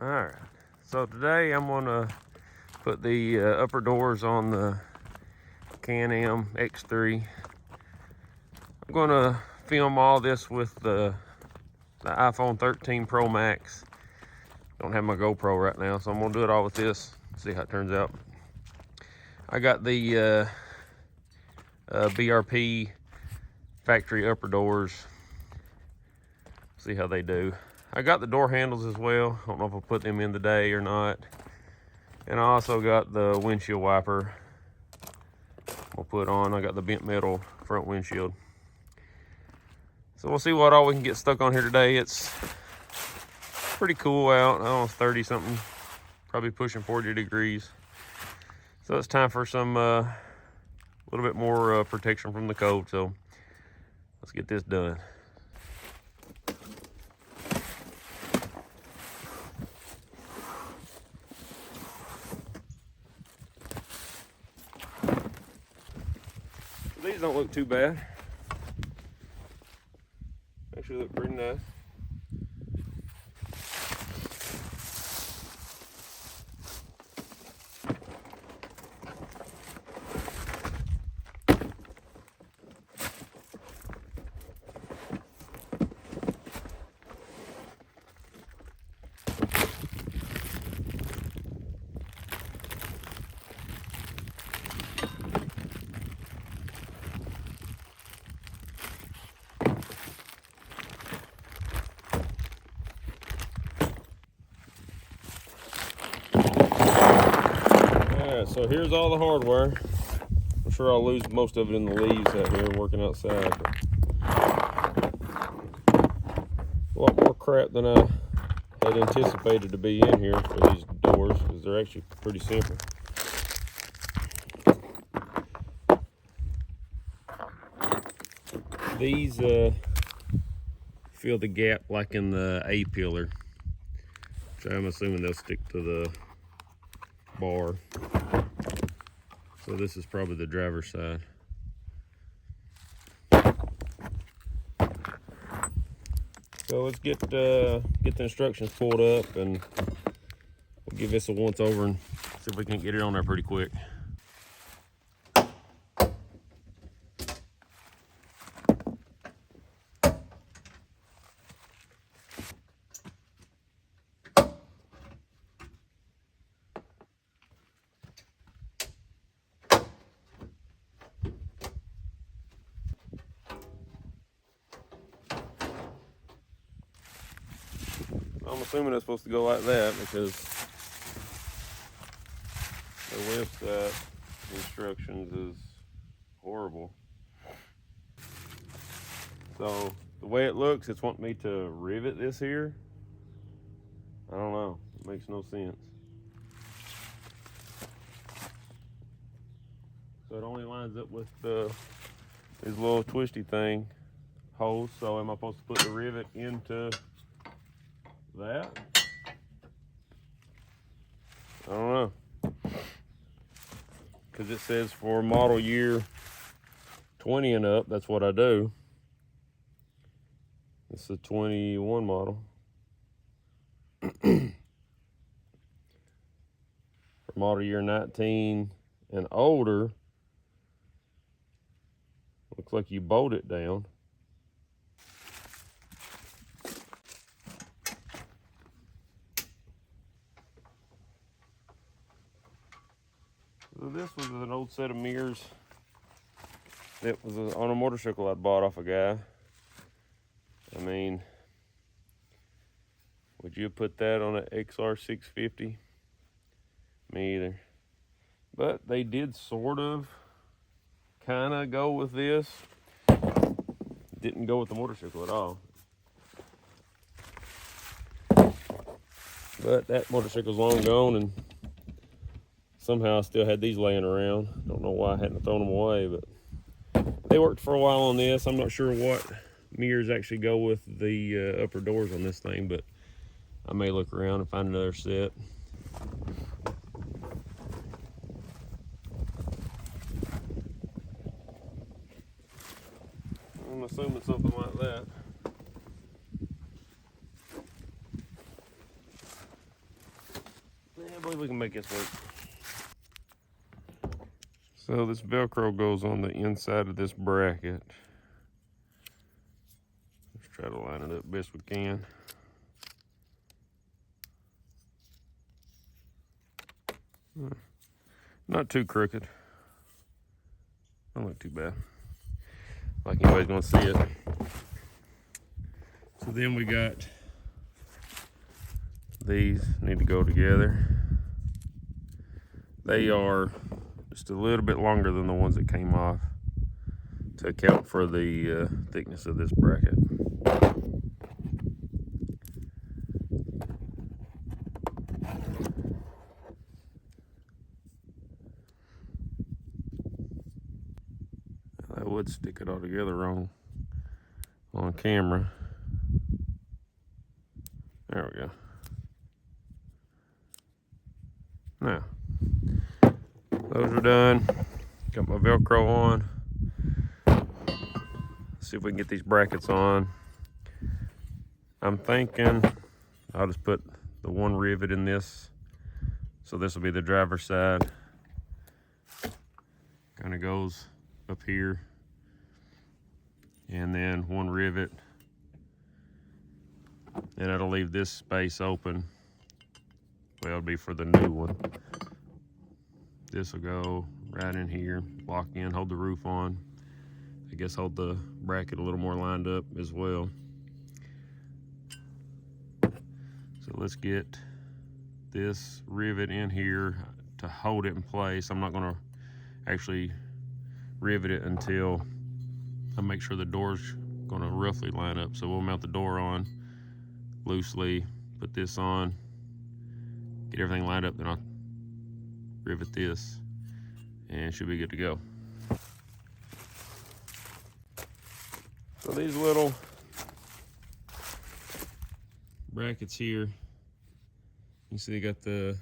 Alright, so today I'm going to put the upper doors on the Can-Am X3. I'm going to film all this with the iPhone 13 Pro Max. Don't have my GoPro right now, so I'm going to do it all with this, see how it turns out. I got the BRP factory upper doors. See how they do. I got the door handles as well. I don't know if I'll put them in today or not. And I also got the windshield wiper we'll put on. I got the bent metal front windshield. So we'll see what all we can get stuck on here today. It's pretty cool out. I don't know, 30 something, probably pushing 40 degrees. So it's time for some a little bit more protection from the cold. So let's get this done. These don't look too bad. Actually look pretty nice. So here's all the hardware. I'm sure I'll lose most of it in the leaves out here working outside. But a lot more crap than I had anticipated to be in here for these doors, because they're actually pretty simple. These fill the gap like in the A pillar, which I'm assuming they'll stick to the bar. So this is probably the driver's side. So let's get the instructions pulled up, and we'll give this a once over and see if we can get it on there pretty quick. I'm assuming it's supposed to go like that because the website instructions is horrible. So the way it looks, it's wanting me to rivet this here. I don't know, it makes no sense. So it only lines up with these little twisty thing holes. So am I supposed to put the rivet into that? I don't know, because it says for model year 20 and up, that's what I do. It's a 21 model. For model year 19 and older, looks like you bolt it down. So this was an old set of mirrors. It was on a motorcycle I'd bought off a guy. I mean, would you put that on an XR650? Me either. But they did sort of, kind of go with this. Didn't go with the motorcycle at all. But that motorcycle's long gone, and somehow I still had these laying around. Don't know why I hadn't thrown them away, but they worked for a while on this. I'm not sure what mirrors actually go with the upper doors on this thing, but I may look around and find another set. I'm assuming something like that. believe we can make this work. So this Velcro goes on the inside of this bracket. Let's try to line it up best we can. Not too crooked. Don't look too bad. Like anybody's gonna see it. So then we got these need to go together. They are just a little bit longer than the ones that came off to account for the thickness of this bracket. I would stick it all together wrong on camera. There we go. Now, those are done. Got my Velcro on. Let's see if we can get these brackets on. I'm thinking I'll just put the one rivet in this. So this will be the driver's side. Kind of goes up here. And then one rivet. And that'll leave this space open. Well, it'll be for the new one. This will go right in here, lock in, hold the roof on. I guess hold the bracket a little more lined up as well. So let's get this rivet in here to hold it in place. I'm not gonna actually rivet it until I make sure the door's gonna roughly line up. So we'll mount the door on loosely, put this on, get everything lined up, then I'll rivet this and should be good to go. So these little brackets here, you see they got the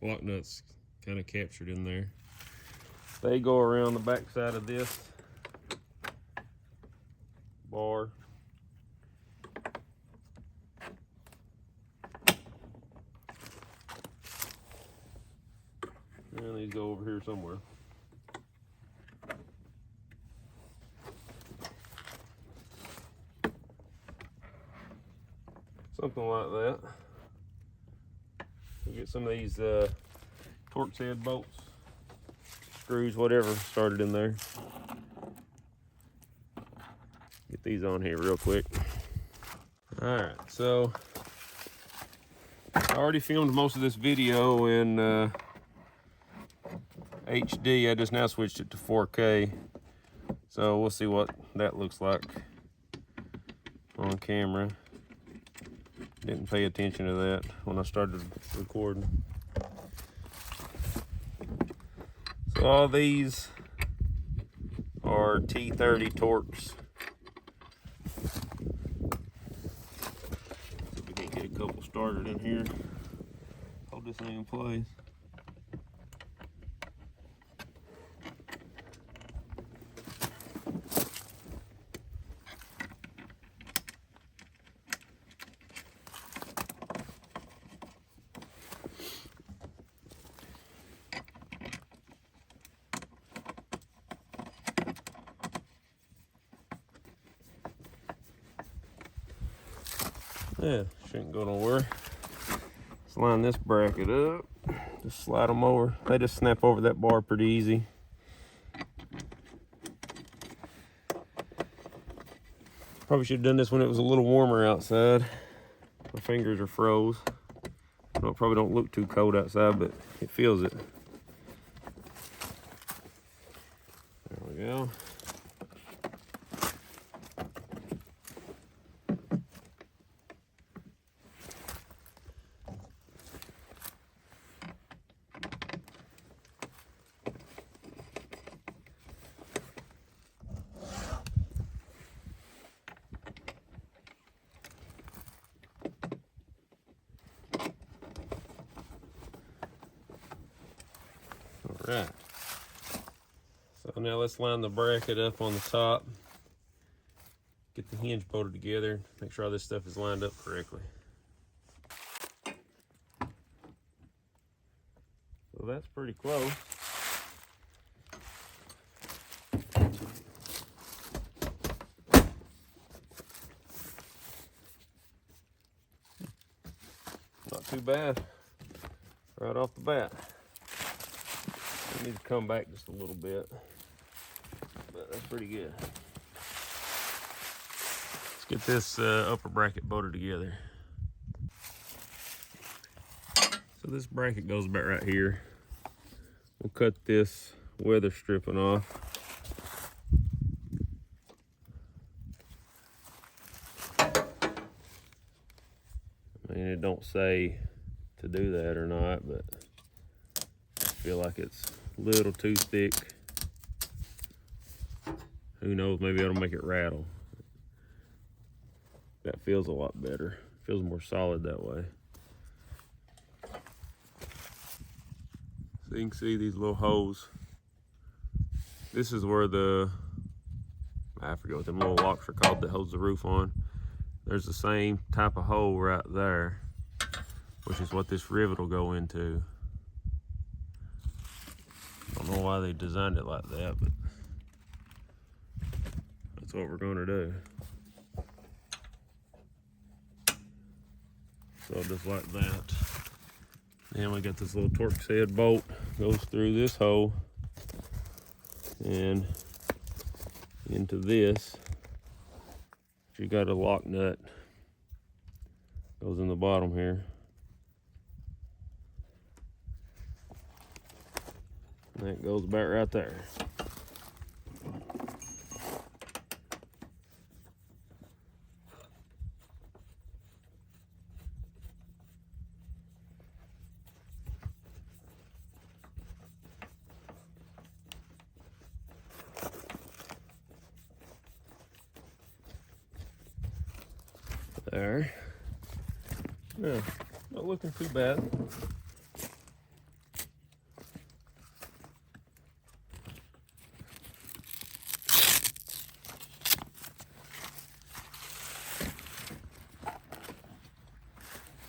lock nuts kind of captured in there. They go around the back side of this bar. And these go over here somewhere. Something like that. We'll get some of these Torx head bolts, screws, whatever, started in there. Get these on here real quick. All right, so I already filmed most of this video in HD. I just now switched it to 4K. So we'll see what that looks like on camera. Didn't pay attention to that when I started recording. So all these are T30 Torx. See if we can get a couple started in here. Hold this thing in place. Yeah, shouldn't go nowhere. Let's line this bracket up. Just slide them over. They just snap over that bar pretty easy. Probably should have done this when it was a little warmer outside. My fingers are froze. I know it probably don't look too cold outside, but it feels it. There we go. Right. So now let's line the bracket up on the top. Get the hinge bolted together. Make sure all this stuff is lined up correctly. So that's pretty close. Not too bad right off the bat. I need to come back just a little bit, but that's pretty good. Let's get this upper bracket bolted together. So this bracket goes about right here. We'll cut this weather stripping off. I mean, it don't say to do that or not, but I feel like it's a little too thick. Who knows, maybe it'll make it rattle. That feels a lot better. Feels more solid that way. So you can see these little holes. This is where I forget what them little locks are called that holds the roof on. There's the same type of hole right there, which is what this rivet will go into. I don't know why they designed it like that, but that's what we're gonna do. So just like that. Then we got this little Torx head bolt, goes through this hole and into this. You got a lock nut, goes in the bottom here. And that goes about right there. There. Yeah, not looking too bad.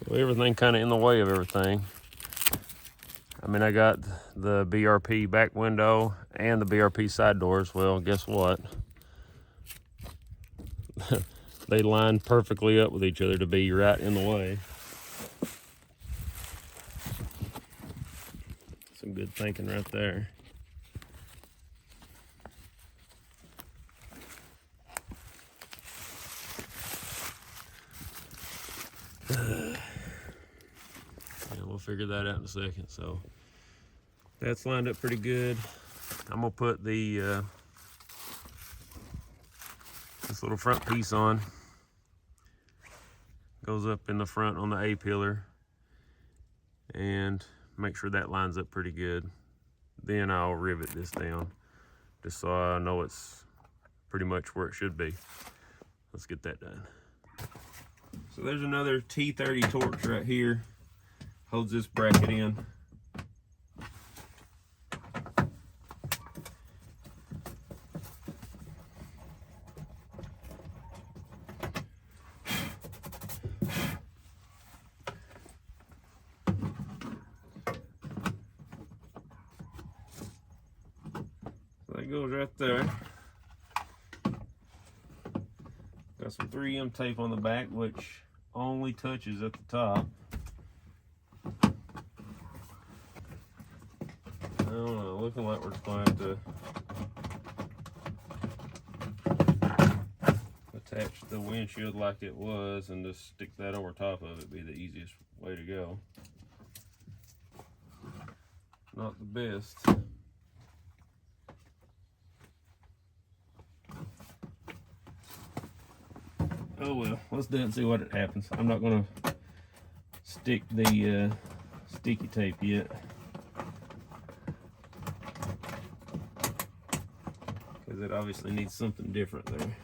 So everything kind of in the way of everything. I mean, I got the BRP back window and the BRP side doors. Well, guess what? They line perfectly up with each other to be right in the way. Some good thinking right there. Yeah, we'll figure that out in a second. So that's lined up pretty good. I'm gonna put the this little front piece on. Goes up in the front on the A-pillar, and make sure that lines up pretty good. Then I'll rivet this down just so I know it's pretty much where it should be. Let's get that done. So there's another T30 Torx right here, holds this bracket in. That goes right there. Got some 3M tape on the back, which only touches at the top. I don't know, looking like we're going to attach the windshield like it was and just stick that over top of it. Be the easiest way to go. Not the best. Oh well, let's do it and see what happens. I'm not gonna stick the sticky tape yet, because it obviously needs something different there.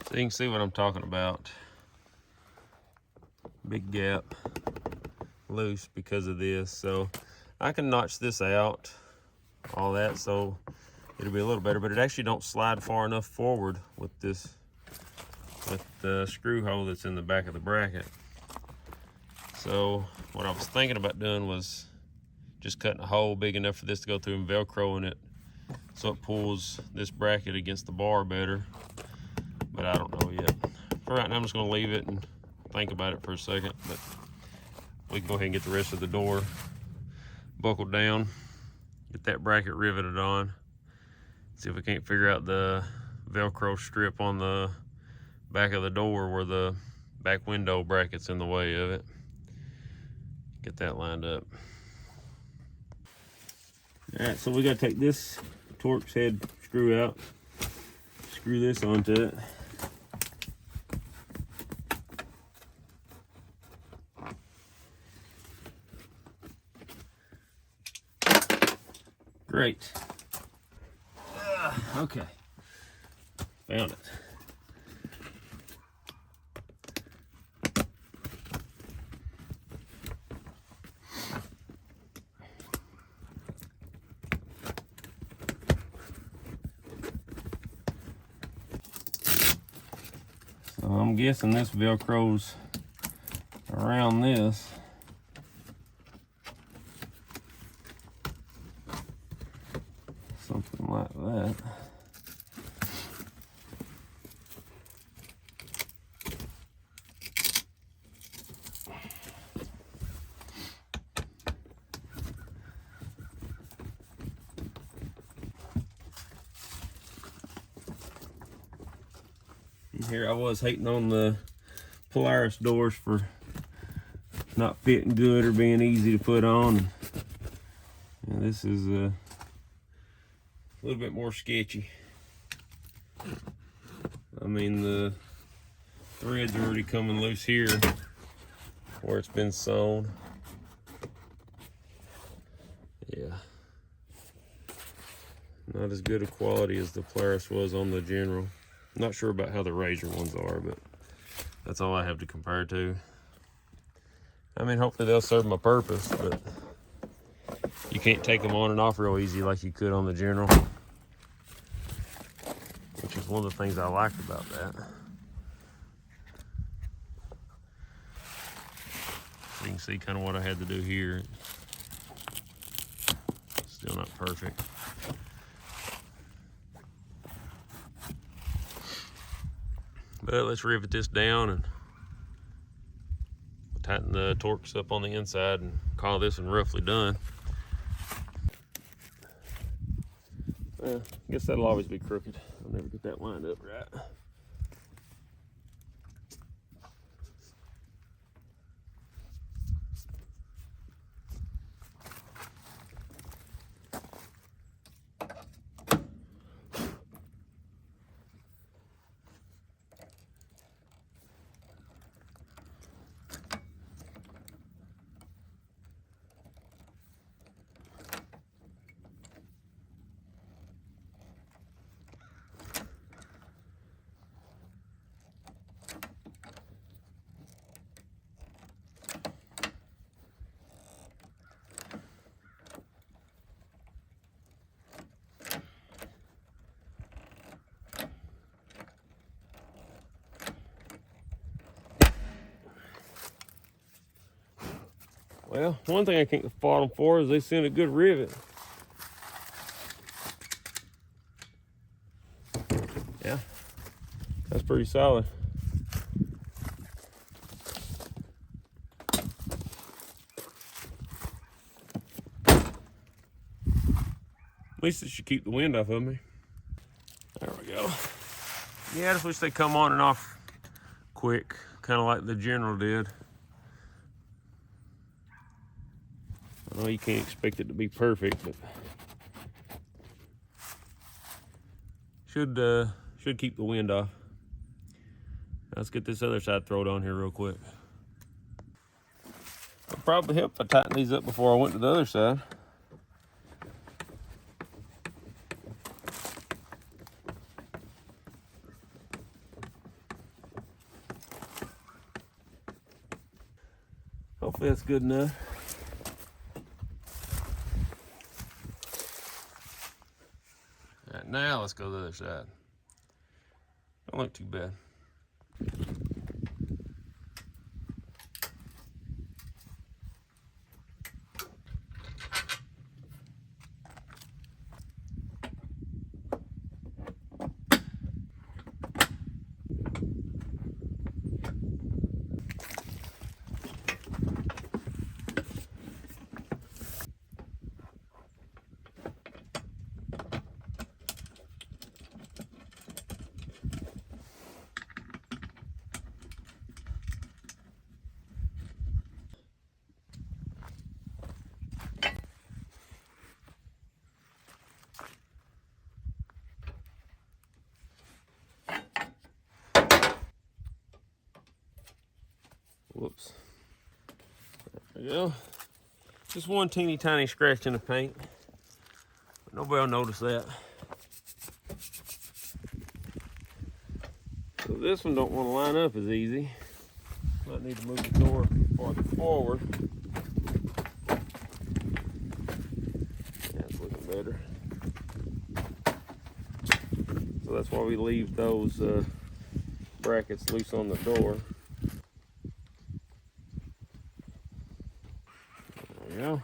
So you can see what I'm talking about. Big gap, loose because of this. So I can notch this out, all that. So it'll be a little better, but it actually don't slide far enough forward with the screw hole that's in the back of the bracket. So what I was thinking about doing was just cutting a hole big enough for this to go through and Velcroing it so it pulls this bracket against the bar better. But I don't know yet. For right now, I'm just gonna leave it and think about it for a second. But we can go ahead and get the rest of the door buckled down, get that bracket riveted on, see if we can't figure out the Velcro strip on the back of the door where the back window bracket's in the way of it. Get that lined up. All right, so we gotta take this Torx head screw out, screw this onto it. Great. Okay, found it. So I'm guessing this Velcro's around this. Something like that. And here I was hating on the Polaris doors for not fitting good or being easy to put on. And this is a little bit more sketchy. I mean, the threads are already coming loose here where it's been sewn. Yeah. Not as good a quality as the Polaris was on the General. Not sure about how the Razor ones are, but that's all I have to compare to. I mean, hopefully they'll serve my purpose, but you can't take them on and off real easy like you could on the General, which is one of the things I liked about that. So you can see kind of what I had to do here. Still not perfect. But let's rivet this down and tighten the Torx up on the inside and call this one roughly done. Well, I guess that'll always be crooked. I'll never get that lined up right. Well, one thing I can't fault them for is they sent a good rivet. Yeah, that's pretty solid. At least it should keep the wind off of me. There we go. Yeah, I just wish they'd come on and off quick, kind of like the General did. I know you can't expect it to be perfect, but should keep the wind off. Let's get this other side thrown on here real quick. It'll probably help if I tighten these up before I went to the other side. Hopefully that's good enough. Now let's go to the other side. Don't look too bad. Whoops. There we go. Just one teeny tiny scratch in the paint. But nobody will notice that. So this one don't want to line up as easy. Might need to move the door farther forward. That's looking better. So that's why we leave those brackets loose on the door. There we go.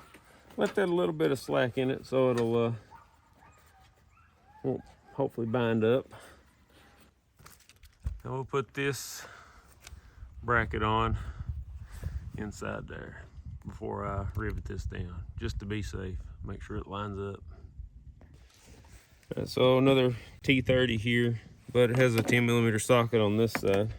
Let that a little bit of slack in it so it'll won't hopefully bind up. And we'll put this bracket on inside there before I rivet this down, just to be safe. Make sure it lines up. So another T30 here, but it has a 10mm socket on this side.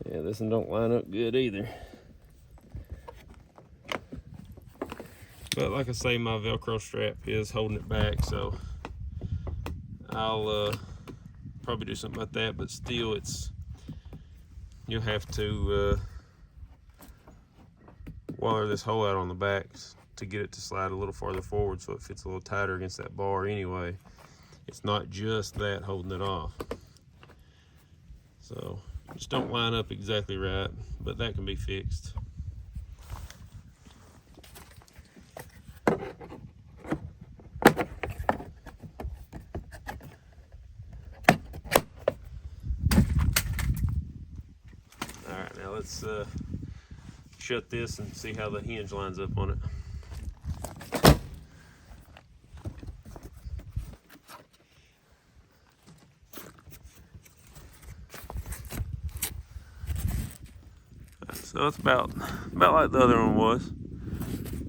Yeah, this one don't line up good either. But like I say, my Velcro strap is holding it back, so I'll probably do something like that, but still you'll have to wire this hole out on the back to get it to slide a little farther forward so it fits a little tighter against that bar anyway. It's not just that holding it off. So just don't line up exactly right, but that can be fixed. Alright, now let's shut this and see how the hinge lines up on it. So it's about like the other one was.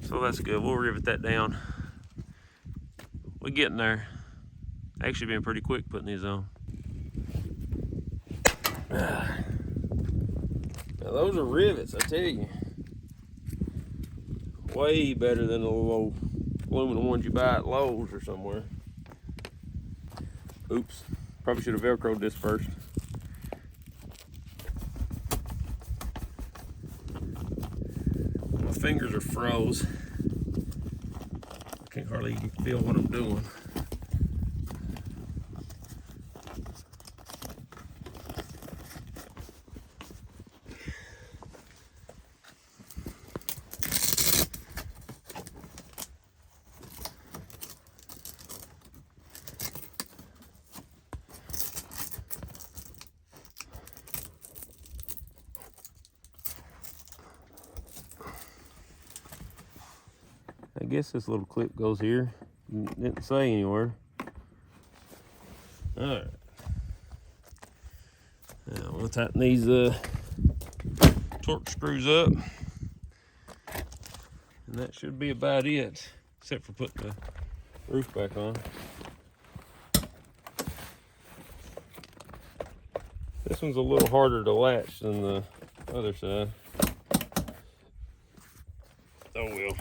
So that's good. We'll rivet that down. We're getting there. Actually been pretty quick putting these on. Now those are rivets, I tell you. Way better than the little old aluminum ones you buy at Lowe's or somewhere. Oops. Probably should have Velcroed this first. Fingers are froze. I can't hardly even feel what I'm doing. I guess this little clip goes here. Didn't say anywhere. All right. Now we'll tighten these torque screws up, and that should be about it, except for putting the roof back on. This one's a little harder to latch than the other side. Oh well.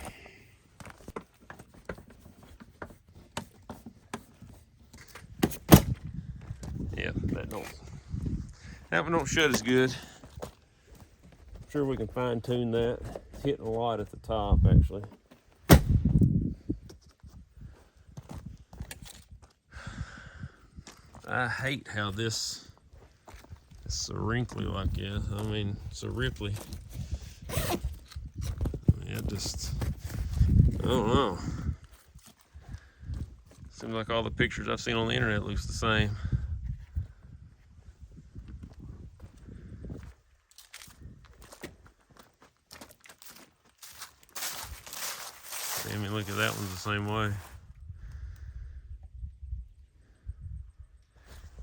Yeah, that one don't shut as good. I'm sure we can fine tune that. It's hitting a lot at the top actually. I hate how this is so wrinkly like this. I mean, so ripply. Yeah, just, I don't know. Seems like all the pictures I've seen on the internet looks the same. I mean, look at that one's the same way.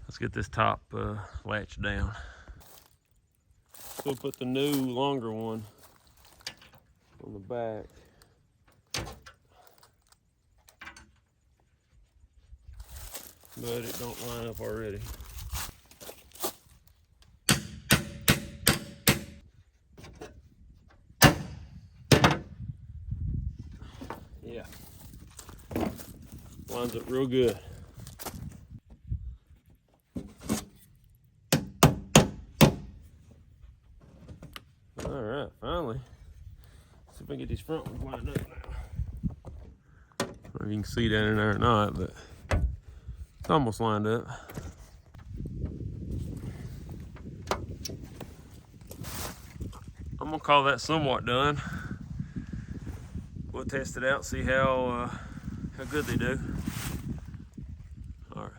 Let's get this top latch down. We'll put the new longer one on the back. But it don't line up already. Yeah. Lines up real good. All right, finally. Let's see if I can get these front ones lined up now. I don't know if you can see down in there or not, but it's almost lined up. I'm gonna call that somewhat done. We'll test it out, see how good they do. All right.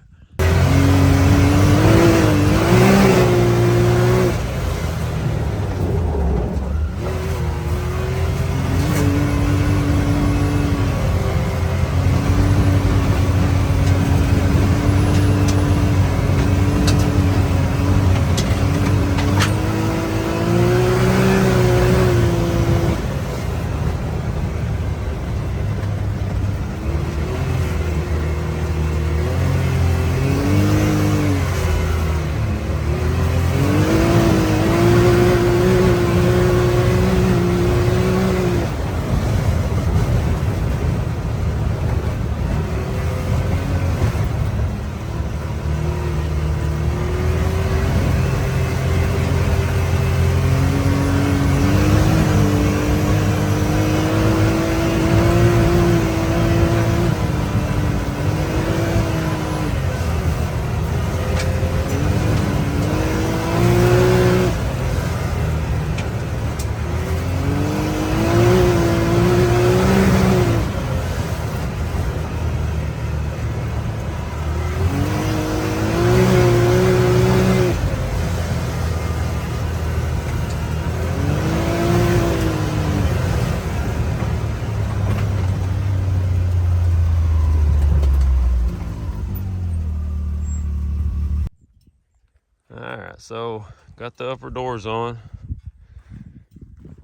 Alright, so got the upper doors on.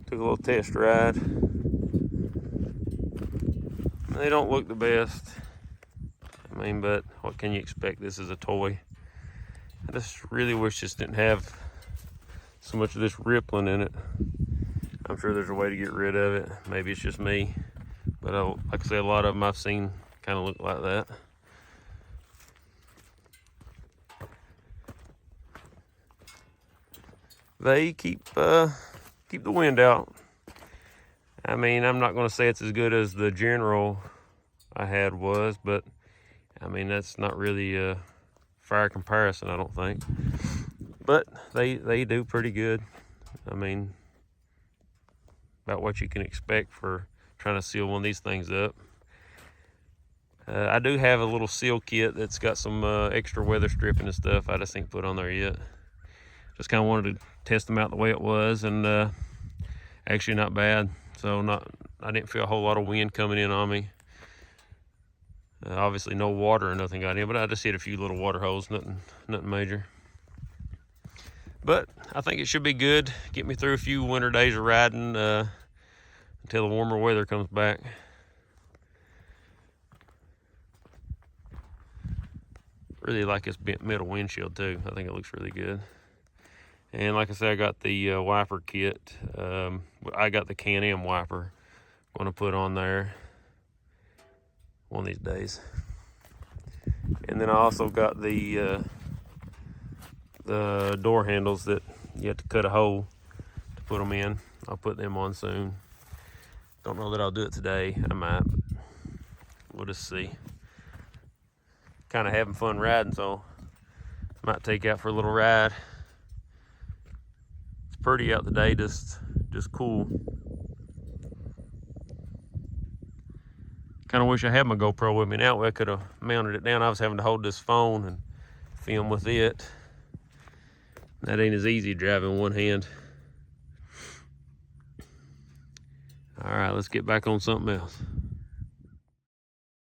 Took a little test ride. They don't look the best. I mean, but what can you expect? This is a toy. I just really wish this didn't have so much of this rippling in it. I'm sure there's a way to get rid of it. Maybe it's just me. But like I say, a lot of them I've seen kind of look like that. They keep the wind out. I mean, I'm not going to say it's as good as the General I had was, but I mean, that's not really a fair comparison, I don't think. But they do pretty good. I mean, about what you can expect for trying to seal one of these things up. I do have a little seal kit that's got some extra weather stripping and stuff I just ain't put on there yet. Just kind of wanted to test them out the way it was, and actually not bad. So I didn't feel a whole lot of wind coming in on me. Obviously no water or nothing got in, but I just hit a few little water holes, nothing major. But I think it should be good. Get me through a few winter days of riding until the warmer weather comes back. Really like this metal windshield too. I think it looks really good. And like I said, I got the wiper kit. I got the Can-Am wiper. I'm gonna put on there one of these days. And then I also got the door handles that you have to cut a hole to put them in. I'll put them on soon. Don't know that I'll do it today. I might, but we'll just see. Kind of having fun riding, so Might take out for a little ride. It's pretty out today, just cool. Kind of wish I had my GoPro with me now. I could have mounted it down. I was having to hold this phone and film with it. That ain't as easy driving one hand. All right, let's get back on something else.